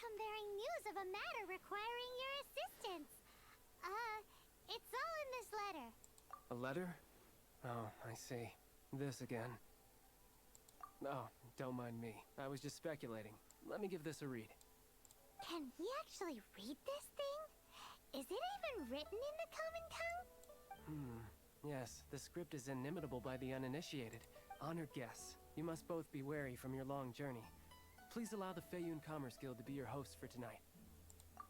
come bearing news of a matter requiring your assistance. It's all in this letter. A letter? Oh, I see. This again. Oh, don't mind me. I was just speculating. Let me give this a read. Can we actually read this thing? Is it even written in the common tongue? Yes, the script is inimitable by the uninitiated. Honored guests, you must both be wary from your long journey. Please allow the Feiyun Commerce Guild to be your host for tonight.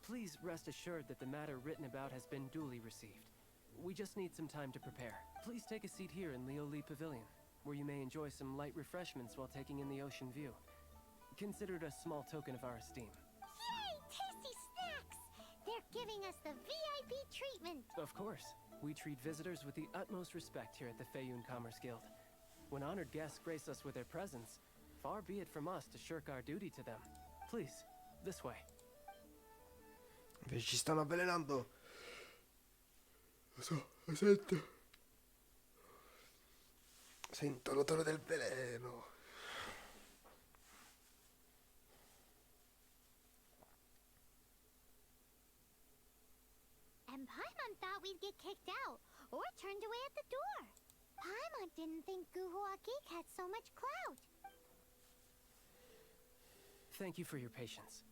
Please rest assured that the matter written about has been duly received. We just need some time to prepare. Please take a seat here in Leo Li Pavilion, where you may enjoy some light refreshments while taking in the ocean view. Consider it a small token of our esteem. Yay! Tasty snacks! They're giving us the VIP treatment. Of course. We treat visitors with the utmost respect here at the Feiyun Commerce Guild. When honored guests grace us with their presence, far be it from us to shirk our duty to them. Please, this way. Invece ci stanno avvelenando. Lo so, lo sento. Sento l'odore del veleno. And Paimon thought we'd get kicked out, or turned away at the door. Paimon didn't think Guhua Geek had so much clout. Thank you for your patience.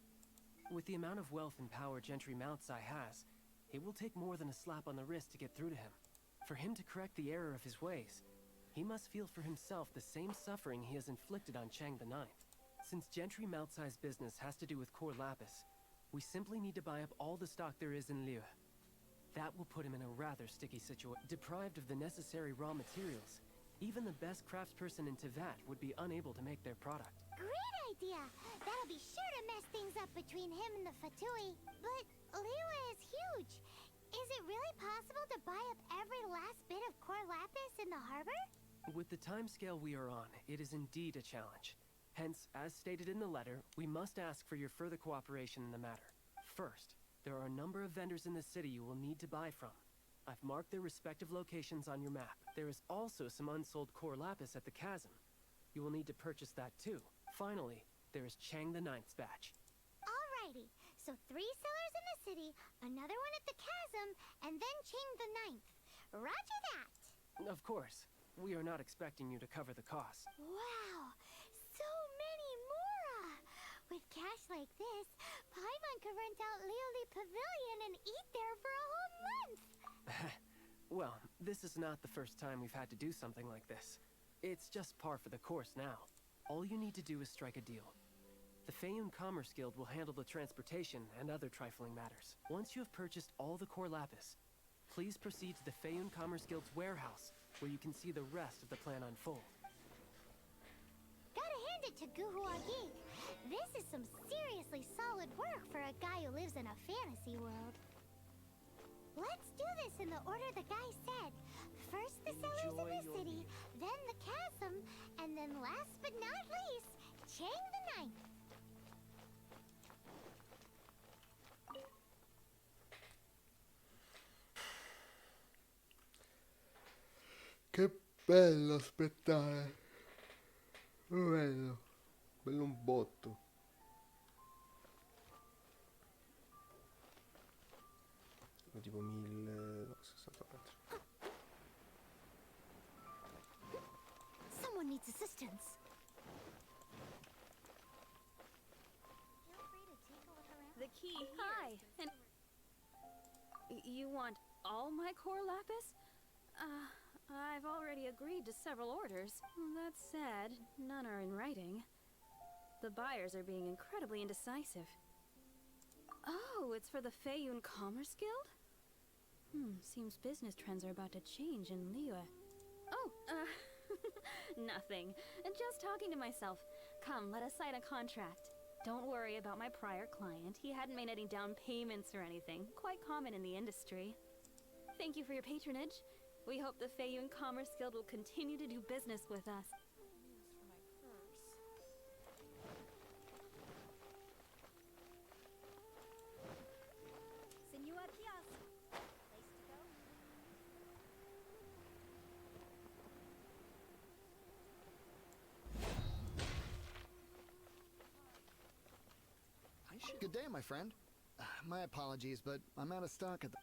With the amount of wealth and power Gentry Moutsai has, it will take more than a slap on the wrist to get through to him. For him to correct the error of his ways, he must feel for himself the same suffering he has inflicted on Chang the Ninth. Since Gentry Moutsai's business has to do with core lapis, we simply need to buy up all the stock there is in Liyue. That will put him in a rather sticky situation. Deprived of the necessary raw materials, even the best craftsperson in Tevat would be unable to make their product. Great idea! That'll be sure to mess things up between him and the Fatui. But Liyue is huge. Is it really possible to buy up every last bit of core lapis in the harbor? With the timescale we are on, it is indeed a challenge. Hence, as stated in the letter, we must ask for your further cooperation in the matter. First, there are a number of vendors in the city you will need to buy from. I've marked their respective locations on your map. There is also some unsold core lapis at the chasm. You will need to purchase that too. Finally, there is Chang the Ninth's batch. Alrighty, so 3 sellers in the city, another one at the chasm, and then Chang the Ninth. Roger that! Of course, we are not expecting you to cover the cost. Wow, so many mora! With cash like this, Paimon could rent out Lioli Pavilion and eat there for a whole month! Well, this is not the first time we've had to do something like this. It's just par for the course now. All you need to do is strike a deal. The Feiyun Commerce Guild will handle the transportation and other trifling matters. Once you have purchased all the core lapis, please proceed to the Feiyun Commerce Guild's warehouse, where you can see the rest of the plan unfold. Gotta hand it to Guhua Geek. This is some seriously solid work for a guy who lives in a fantasy world. Let's do this in the order the guy said. First the sellers in the city, then the chasm, and then last but not least, Chang the Ninth. Che bello aspettare. Bello. Bello un botto. Tipo 1000... no, 60 metri. Someone needs assistance. The key. Hi. And you want all my core lapis? I've already agreed to several orders. That said, none are in writing. The buyers are being incredibly indecisive. Oh, it's for the Feiyun Commerce Guild? Seems business trends are about to change in Liyue. Oh, nothing. Just talking to myself. Come, let us sign a contract. Don't worry about my prior client. He hadn't made any down payments or anything. Quite common in the industry. Thank you for your patronage. We hope the Feiyun Commerce Guild will continue to do business with us. Senor Kiosk. Place to go? Good day, my friend. My apologies, but I'm out of stock at the...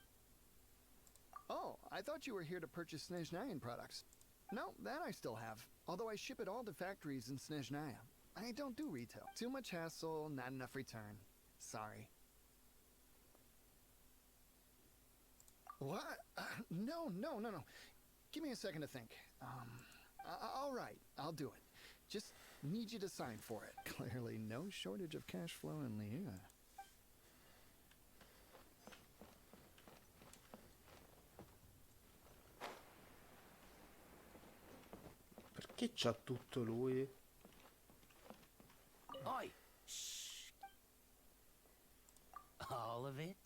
Oh, I thought you were here to purchase Snezhnayan products. No, that I still have. Although I ship it all to factories in Snezhnaya. I don't do retail. Too much hassle, not enough return. Sorry. What? No. Give me a second to think. All right, I'll do it. Just need you to sign for it. Clearly no shortage of cash flow in Liyue. Perché c'ha tutto lui? Oi! Shh! All of it?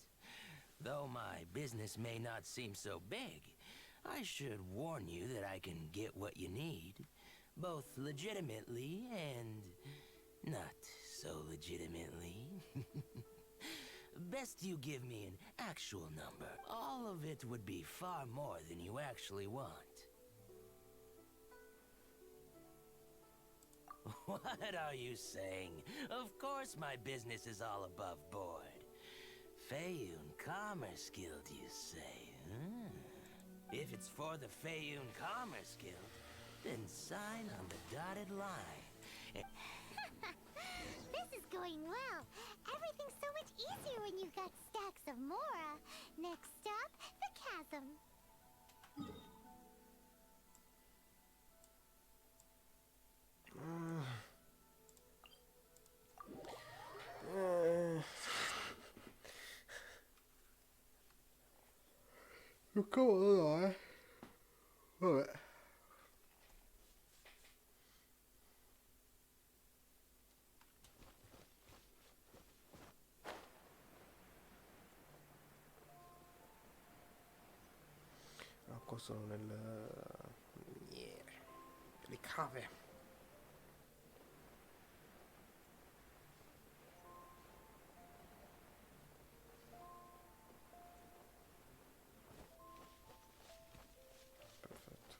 Though my business may not seem so big, I should warn you that I can get what you need, both legitimately and not so legitimately. Best you give me an actual number. All of it would be far more than you actually want. What are you saying? Of course my business is all above board. Feiyun Commerce Guild, you say? If it's for the Feiyun Commerce Guild, then sign on the dotted line. This is going well. Everything's so much easier when you've got stacks of Mora. Next stop, the chasm. Più comodo no, Vabbè. No, qua sono nel miniere. Le cave. Perfetto.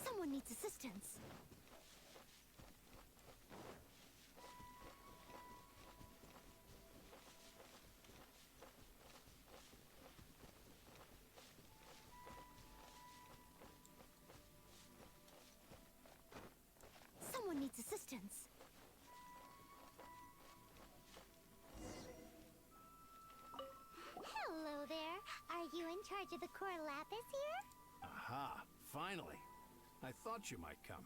Someone needs assistance. Someone needs assistance. Hello there. Are you in charge of the core lapis here? Aha, finally. I thought you might come.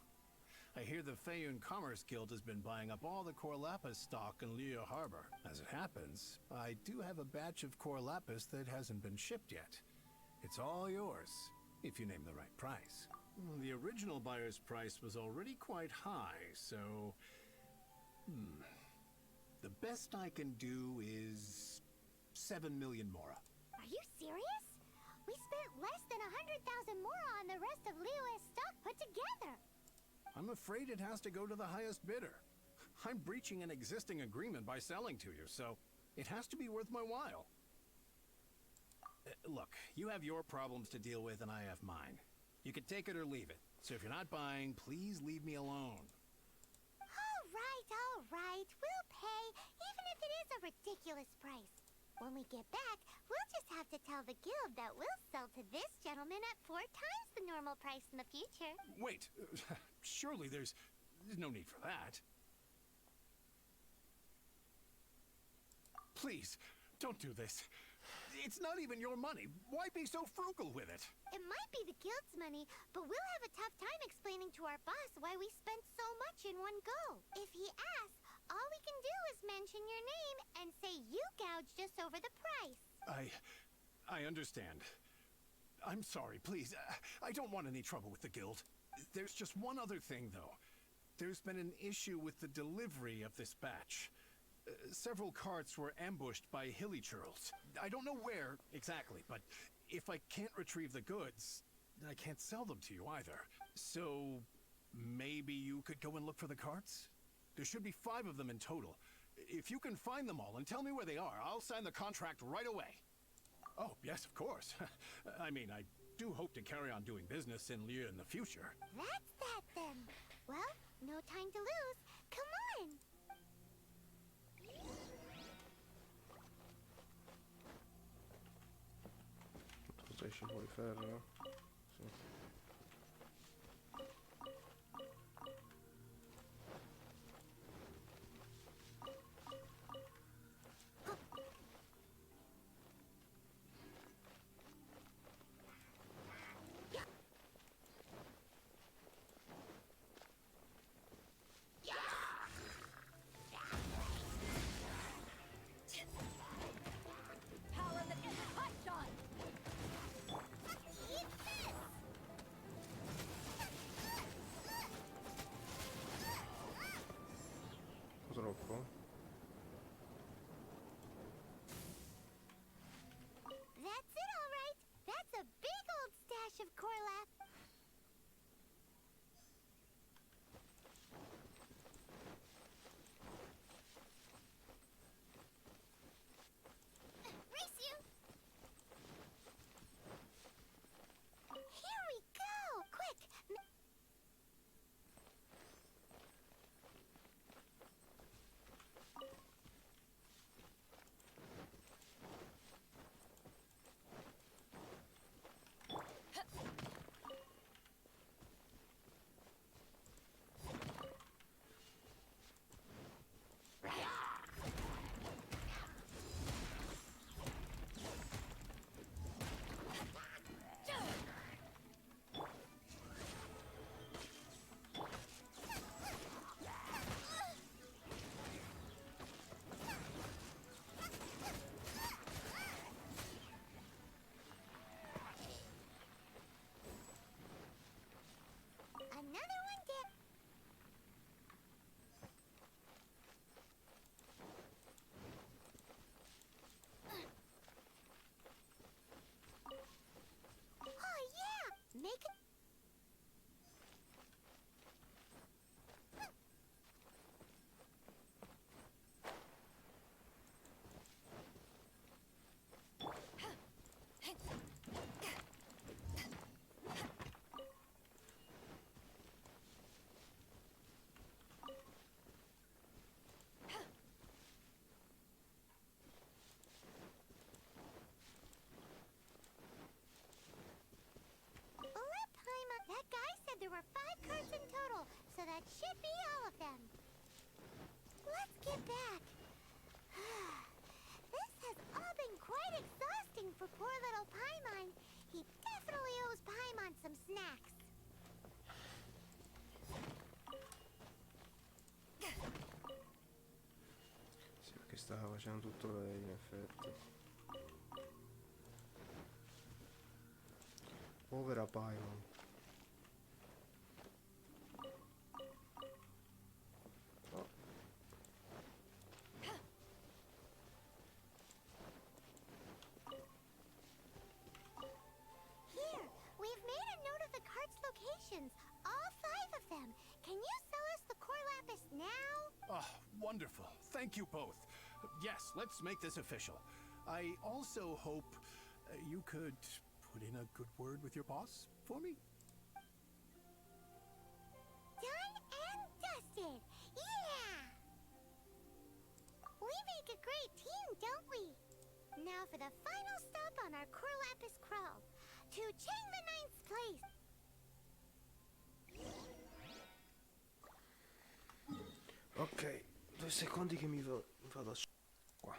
I hear the Feiyun Commerce Guild has been buying up all the core lapis stock in Liyue Harbor. As it happens, I do have a batch of core lapis that hasn't been shipped yet. It's all yours, if you name the right price. The original buyer's price was already quite high, so... The best I can do is... 7 million Mora. Are you serious? We spent less than 100,000 Mora on the rest of Liyue's stock put together. I'm afraid it has to go to the highest bidder. I'm breaching an existing agreement by selling to you, so it has to be worth my while. Look, you have your problems to deal with and I have mine. You can take it or leave it. So if you're not buying, please leave me alone. All right. We'll pay, even if it is a ridiculous price. When we get back, we'll just have to tell the guild that we'll sell to this gentleman at 4 times the normal price in the future. Wait, surely there's no need for that. Please, don't do this. It's not even your money. Why be so frugal with it? It might be the guild's money, but we'll have a tough time explaining to our boss why we spent so much in one go. If he asks, all we can do is mention your name and say you gouged us over the price. I understand. I'm sorry, please. I don't want any trouble with the guild. There's just one other thing, though. There's been an issue with the delivery of this batch. Several carts were ambushed by hilly churls. I don't know where exactly, but if I can't retrieve the goods, I can't sell them to you either. So maybe you could go and look for the carts? There should be 5 of them in total. If you can find them all and tell me where they are, I'll sign the contract right away. Oh, yes, of course. I mean, I do hope to carry on doing business in Liu in the future. That's that then. Well, no time to lose. Come on. Cosa esce fuori ferro, no? Sì. Power that is hot shot! Eat this! Troppo. That's it, all right. That's a big old stash of Corlap. Race you! Here we go! Quick! Another one down. Oh yeah! Make it. That guy said there were 5 cards in total, so that should be all of them. Let's get back. This has all been quite exhausting for poor little Paimon. He definitely owes Paimon some snacks. Sì, perché stava facendo tutto lei, in effetti. Povera Paimon. Oh. Here, we've made a note of the card's locations. All 5 of them. Can you sell us the core lapis now? Ah, wonderful. Thank you both. Yes, let's make this official. I also hope you could put in a good word with your boss for me. Done and dusted. Yeah! We make a great team, don't we? Now for the final stop on our core lapis crawl. To Chain the 9th place. Ok, 2 secondi che mi vado a qua.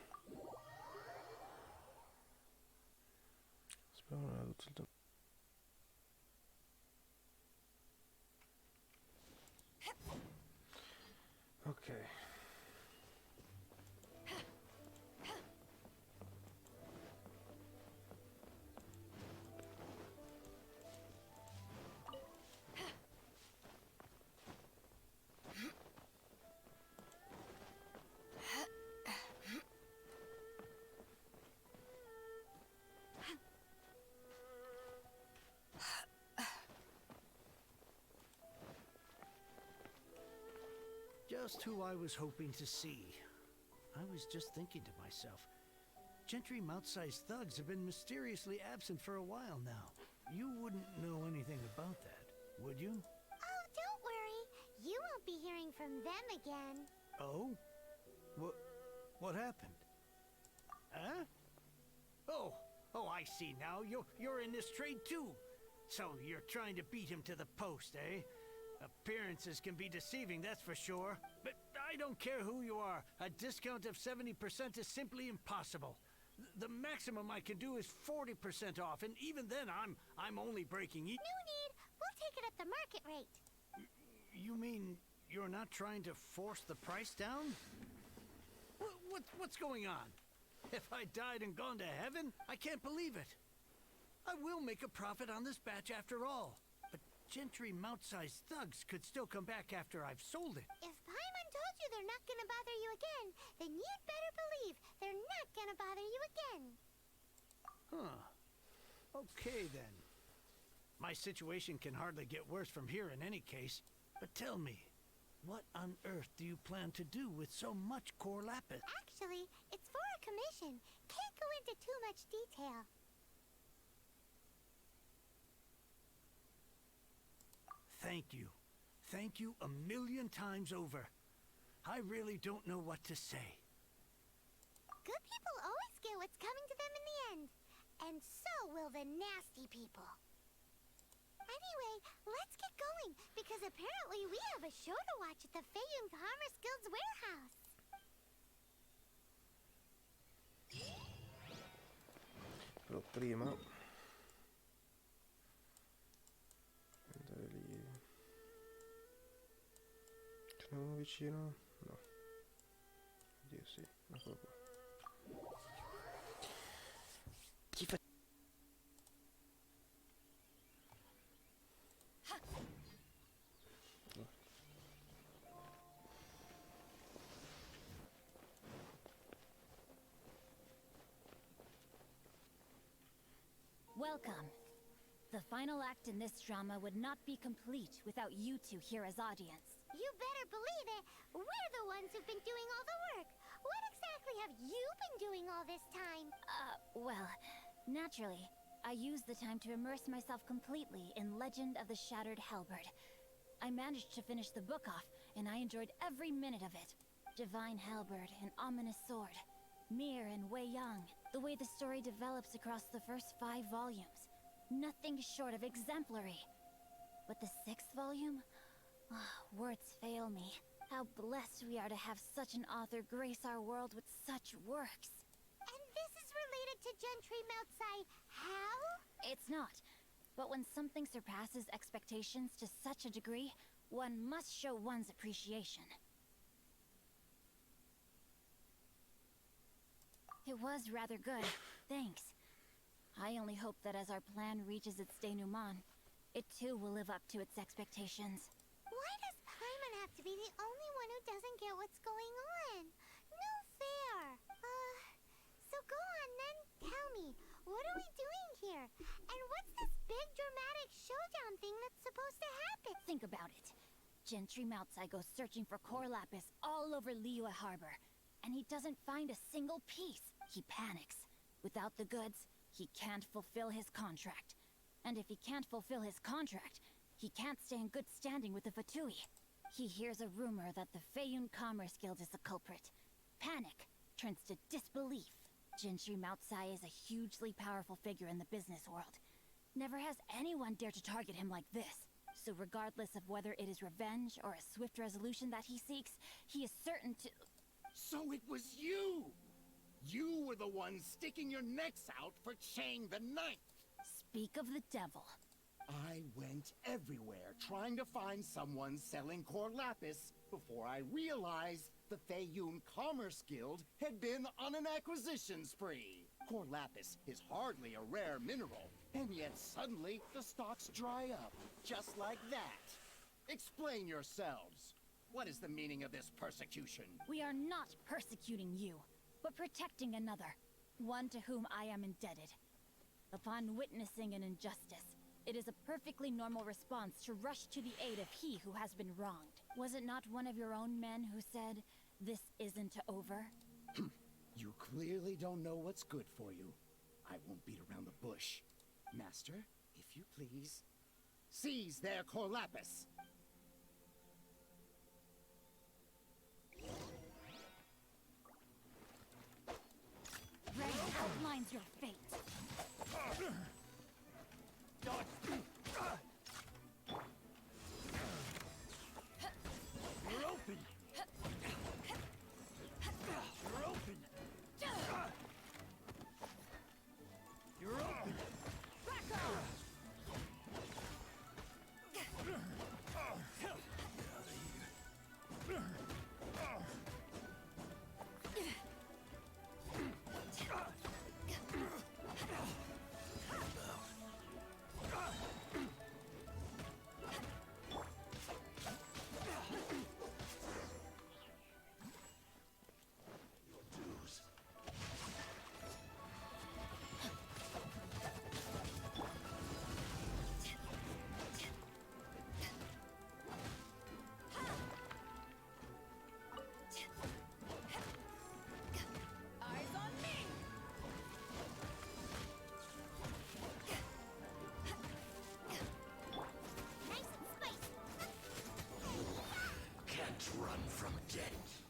Spero non era tutto il tempo. Ok. Just who I was hoping to see. I was just thinking to myself, Gentry mount-sized thugs have been mysteriously absent for a while now. You wouldn't know anything about that, would you? Oh, don't worry. You won't be hearing from them again. Oh? What happened? Huh? Oh, I see now. You're in this trade too. So you're trying to beat him to the post, eh? Appearances can be deceiving, that's for sure. But I don't care who you are. A discount of 70% is simply impossible. The maximum I can do is 40% off, and even then I'm only breaking even. No need. We'll take it at the market rate. You mean you're not trying to force the price down? What's going on? If I died and gone to heaven, I can't believe it. I will make a profit on this batch after all. But gentry mount-sized thugs could still come back after I've sold it. If Paimon told you they're not gonna bother you again, then you'd better believe they're not gonna bother you again. Huh. Okay then. My situation can hardly get worse from here in any case. But tell me, what on earth do you plan to do with so much core lapis? Actually, it's for a commission. Can't go into too much detail. Thank you. Thank you a million times over. I really don't know what to say. Good people always get what's coming to them in the end. And so will the nasty people. Anyway, let's get going, because apparently we have a show to watch at the Feiyun Commerce Guild's warehouse. Però prima andare lì. Ce n'è uno vicino? No. Oddio sì, eccolo qua. Chi fa? Welcome. The final act in this drama would not be complete without you two here as audience. You better believe it. We're the ones who've been doing all the work. What exactly have you been doing all this time? Well, naturally, I used the time to immerse myself completely in Legend of the Shattered Halberd. I managed to finish the book off, and I enjoyed every minute of it. Divine Halberd, an ominous sword. Mir and Wei Yang, the way the story develops across the first 5 volumes. Nothing short of exemplary. But the 6th volume? Words fail me. How blessed we are to have such an author grace our world with such works. And this is related to Gentry Moutsai. How? It's not. But when something surpasses expectations to such a degree, one must show one's appreciation. It was rather good. Thanks. I only hope that as our plan reaches its denouement, it too will live up to its expectations. Why does Paimon have to be the only one who doesn't get what's going on? No fair. So go on then, tell me, what are we doing here? And what's this big dramatic showdown thing that's supposed to happen? Think about it. Gentry Moutsai goes searching for core lapis all over Liyue Harbor, and he doesn't find a single piece. He panics. Without the goods, he can't fulfill his contract. And if he can't fulfill his contract, he can't stay in good standing with the Fatui. He hears a rumor that the Feiyun Commerce Guild is the culprit. Panic turns to disbelief. Gentry Moutsai is a hugely powerful figure in the business world. Never has anyone dared to target him like this. So regardless of whether it is revenge or a swift resolution that he seeks, he is certain to... So it was you! You were the one sticking your necks out for Chang the Ninth! Speak of the devil. I went everywhere trying to find someone selling core lapis before I realized the Feiyun Commerce Guild had been on an acquisition spree. Core lapis is hardly a rare mineral, and yet suddenly the stocks dry up, just like that. Explain yourselves. What is the meaning of this persecution? We are not persecuting you, but protecting another, one to whom I am indebted. Upon witnessing an injustice, it is a perfectly normal response to rush to the aid of he who has been wronged. Was it not one of your own men who said, "This isn't over"? You clearly don't know what's good for you. I won't beat around the bush. Master, If you please, seize their core lapis. Red outlines your fate. You're open. You're open. You're open. Back off! Eyes on me! Nice and spicy. Can't run from death.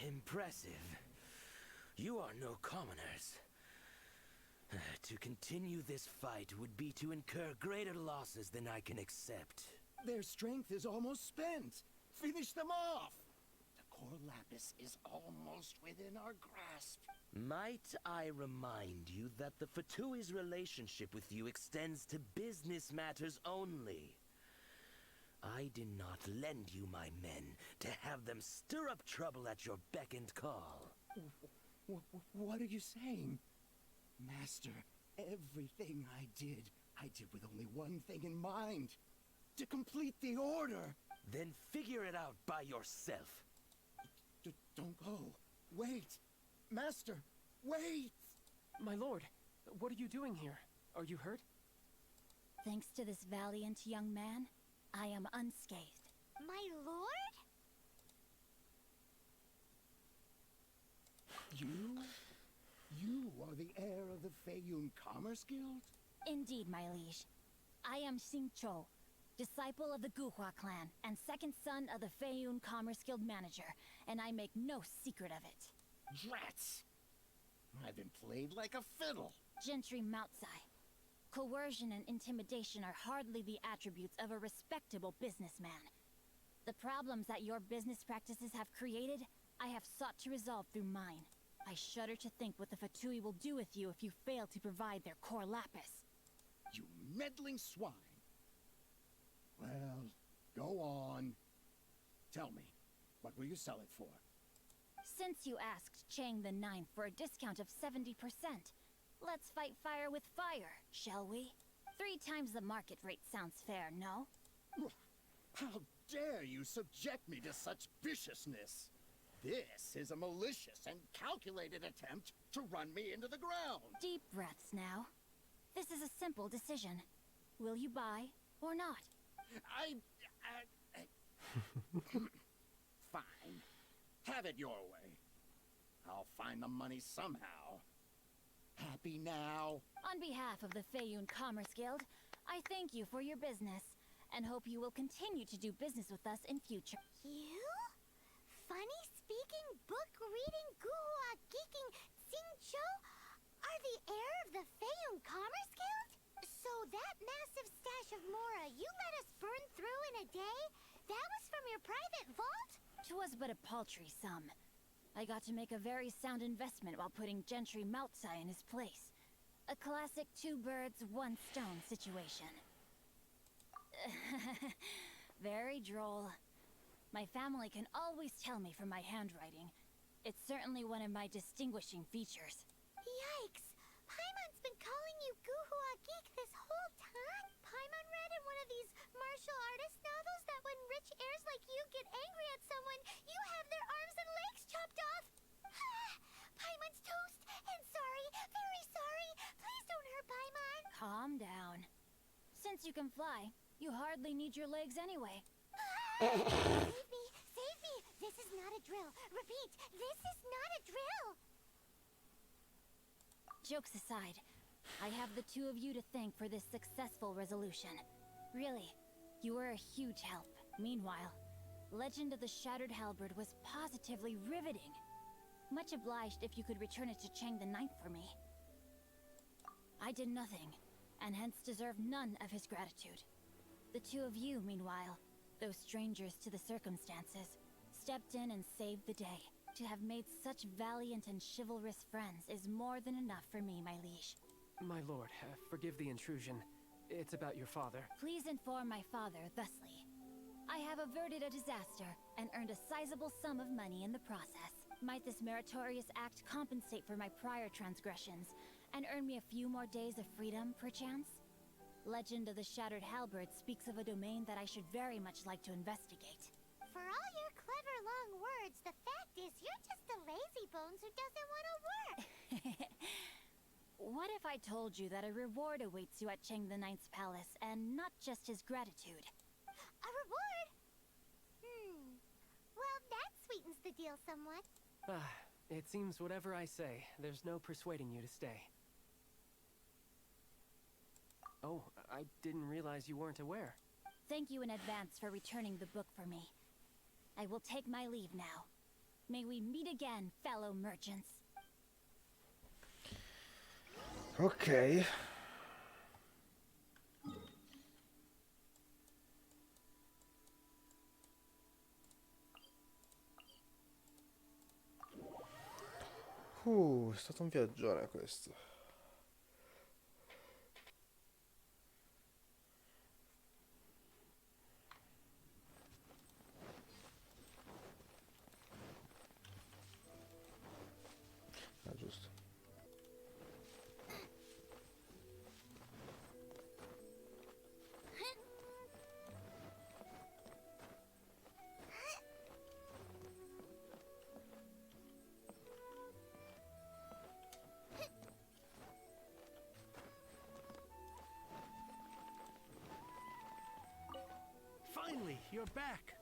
Impressive. You are no commoners. To continue this fight would be to incur greater losses than I can accept. Their strength is almost spent. Finish them off. The core lapis is almost within our grasp. Might I remind you that the Fatui's relationship with you extends to business matters only? I did not lend you my men to have them stir up trouble at your beck and call. What are you saying? Master, everything I did with only one thing in mind. To complete the order. Then figure it out by yourself. Don't go. Wait. Master, wait! My lord, what are you doing here? Are you hurt? Thanks to this valiant young man, I am unscathed. My lord? You are the heir of the Feiyun Commerce Guild? Indeed, my liege. I am Xingqiu, disciple of the Guhua clan and second son of the Feiyun Commerce Guild manager, and I make no secret of it. Rats! I've been played like a fiddle. Gentry Moutsai. Coercion and intimidation are hardly the attributes of a respectable businessman. The problems that your business practices have created, I have sought to resolve through mine. I shudder to think what the Fatui will do with you if you fail to provide their core lapis. You meddling swine. Well, go on. Tell me, what will you sell it for? Since you asked Chang the Ninth for a discount of 70%, let's fight fire with fire, shall we? 3 times the market rate sounds fair, no? How dare you subject me to such viciousness? This is a malicious and calculated attempt to run me into the ground. Deep breaths now. This is a simple decision. Will you buy or not? Fine. Have it your way. I'll find the money somehow. Happy now? On behalf of the Feiyun Commerce Guild, I thank you for your business, and hope you will continue to do business with us in future. You? Funny speaking, book reading, guhua geeking Xingqiu are the heir of the Feiyun Commerce Guild? So that massive stash of Mora you let us burn through in a day, that was from your private vault? 'Twas but a paltry sum. I got to make a very sound investment while putting Gentry Moutsai in his place. A classic 2 birds, 1 stone situation. Very droll. My family can always tell me from my handwriting. It's certainly one of my distinguishing features. Yikes! Paimon's been calling you guhua geek this whole time? Paimon read in one of these martial artist novels that when rich heirs like you get angry at someone, you have their arms and legs chopped off. Paimon's toast and sorry, very sorry. Please don't hurt Paimon. Calm down. Since you can fly, you hardly need your legs anyway. Save me! Save me! This is not a drill. Repeat, this is not a drill. Jokes aside, I have the two of you to thank for this successful resolution. Really, you were a huge help. Meanwhile, Legend of the Shattered Halberd was positively riveting. Much obliged if you could return it to Chang the Ninth for me. I did nothing, and hence deserve none of his gratitude. The two of you, meanwhile, though strangers to the circumstances, stepped in and saved the day. To have made such valiant and chivalrous friends is more than enough for me, my liege. My lord, forgive the intrusion. It's about your father. Please inform my father thusly. I have averted a disaster and earned a sizable sum of money in the process. Might this meritorious act compensate for my prior transgressions and earn me a few more days of freedom, perchance? Legend of the Shattered Halberd speaks of a domain that I should very much like to investigate. For all your clever long words, the fact is you're just a lazy bones who doesn't want to work. What if I told you that a reward awaits you at Chang the Ninth's palace, and not just his gratitude? A reward? Well, that sweetens the deal somewhat. It seems whatever I say, there's no persuading you to stay. Oh, I didn't realize you weren't aware. Thank you in advance for returning the book for me. I will take my leave now. May we meet again, fellow merchants. Ok. È stato un viaggione questo. Ah, giusto. Finally, you're back.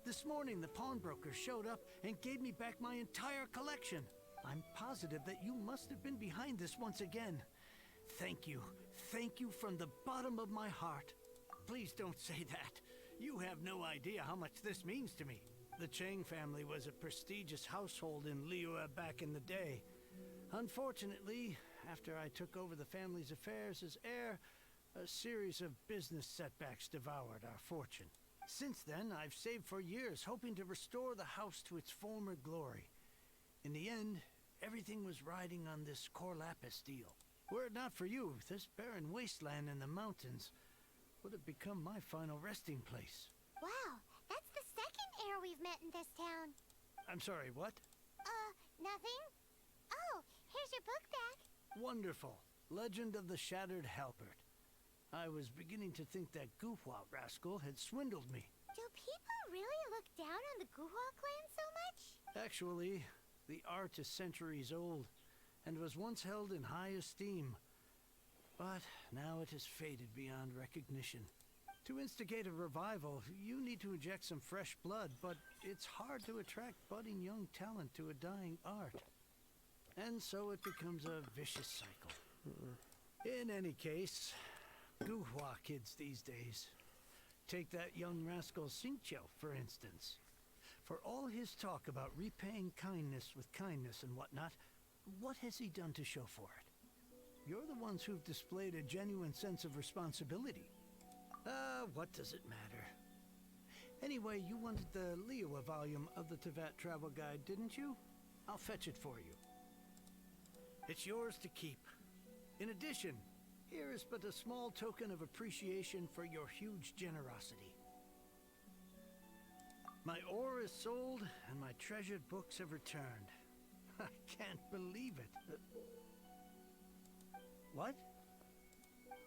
This morning, the pawnbroker showed up and gave me back my entire collection. I'm positive that you must have been behind this once again. Thank you. Thank you from the bottom of my heart. Please don't say that. You have no idea how much this means to me. The Chang family was a prestigious household in Liyue back in the day. Unfortunately, after I took over the family's affairs as heir, a series of business setbacks devoured our fortune. Since then, I've saved for years, hoping to restore the house to its former glory. In the end, everything was riding on this Corlapis deal. Were it not for you, this barren wasteland in the mountains would have become my final resting place. Wow, that's the second heir we've met in this town. I'm sorry, what? Nothing? Oh, here's your book back. Wonderful. Legend of the Shattered Halberd. I was beginning to think that Guhua rascal had swindled me. Do people really look down on the Guhua clan so much? Actually, the art is centuries old, and was once held in high esteem. But now it has faded beyond recognition. To instigate a revival, you need to inject some fresh blood, but it's hard to attract budding young talent to a dying art. And so it becomes a vicious cycle. In any case, Guhua kids these days. Take that young rascal Xingqiu, for instance. For all his talk about repaying kindness with kindness and whatnot, what has he done to show for it? You're the ones who've displayed a genuine sense of responsibility. What does it matter? Anyway, you wanted the Liyue volume of the Teyvat travel guide, didn't you? I'll fetch it for you. It's yours to keep. In addition, here is but a small token of appreciation for your huge generosity. My ore is sold, and my treasured books have returned. I can't believe it. What?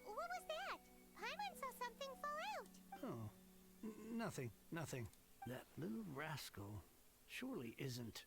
What was that? Paimon saw something fall out. Oh, nothing. That little rascal surely isn't